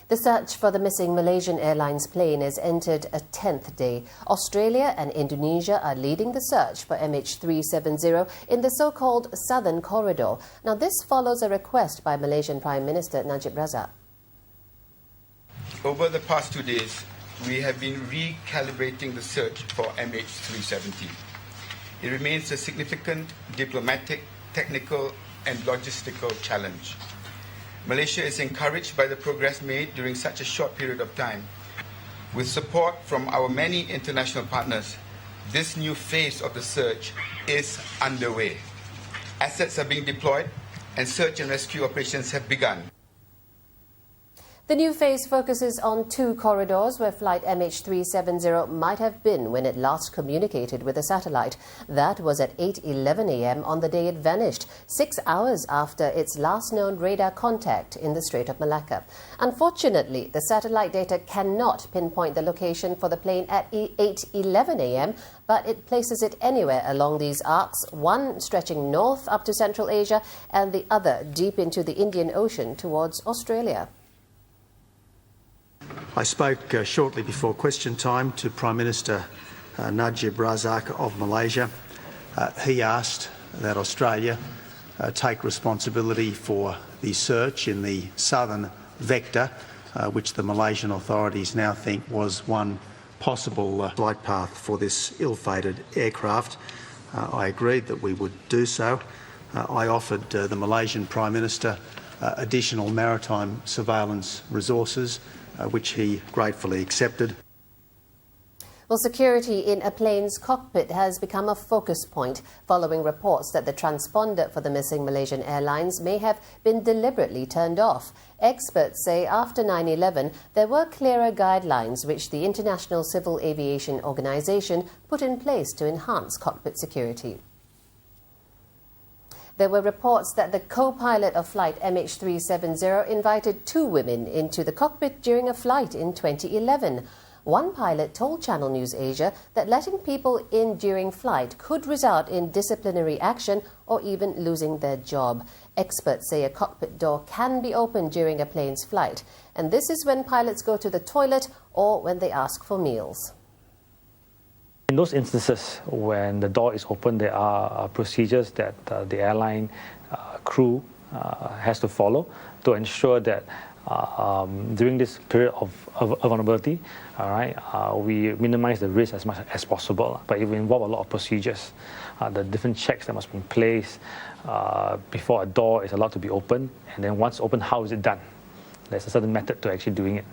The search for the missing Malaysian Airlines plane has entered a 10th day. Australia and Indonesia are leading the search for MH370 in the so-called Southern Corridor. Now, this follows a request by Malaysian Prime Minister Najib Razak. Over the past 2 days, we have been recalibrating the search for MH370. It remains a significant diplomatic, technical and logistical challenge. Malaysia is encouraged by the progress made during such a short period of time. With support from our many international partners, this new phase of the search is underway. Assets are being deployed and search and rescue operations have begun. The new phase focuses on 2 corridors where flight MH370 might have been when it last communicated with the satellite. That was at 8:11 a.m. on the day it vanished, 6 hours after its last known radar contact in the Strait of Malacca. Unfortunately, the satellite data cannot pinpoint the location for the plane at 8:11 a.m., but it places it anywhere along these arcs, one stretching north up to Central Asia and the other deep into the Indian Ocean towards Australia. I spoke shortly before question time to Prime Minister Najib Razak of Malaysia. He asked that Australia take responsibility for the search in the southern vector, which the Malaysian authorities now think was one possible flight path for this ill-fated aircraft. I agreed that we would do so. I offered the Malaysian Prime Minister additional maritime surveillance resources, which he gratefully accepted. Well, security in a plane's cockpit has become a focus point following reports that the transponder for the missing Malaysian Airlines may have been deliberately turned off. Experts say after 9/11, there were clearer guidelines which the International Civil Aviation Organization put in place to enhance cockpit security. There were reports that the co-pilot of flight MH370 invited 2 women into the cockpit during a flight in 2011. One pilot told Channel News Asia that letting people in during flight could result in disciplinary action or even losing their job. Experts say a cockpit door can be opened during a plane's flight, and this is when pilots go to the toilet or when they ask for meals. In those instances when the door is open, there are procedures that the airline crew has to follow to ensure that during this period of vulnerability, we minimize the risk as much as possible. But it will involve a lot of procedures, the different checks that must be in place before a door is allowed to be open, and then once open, how is it done? There's a certain method to actually doing it.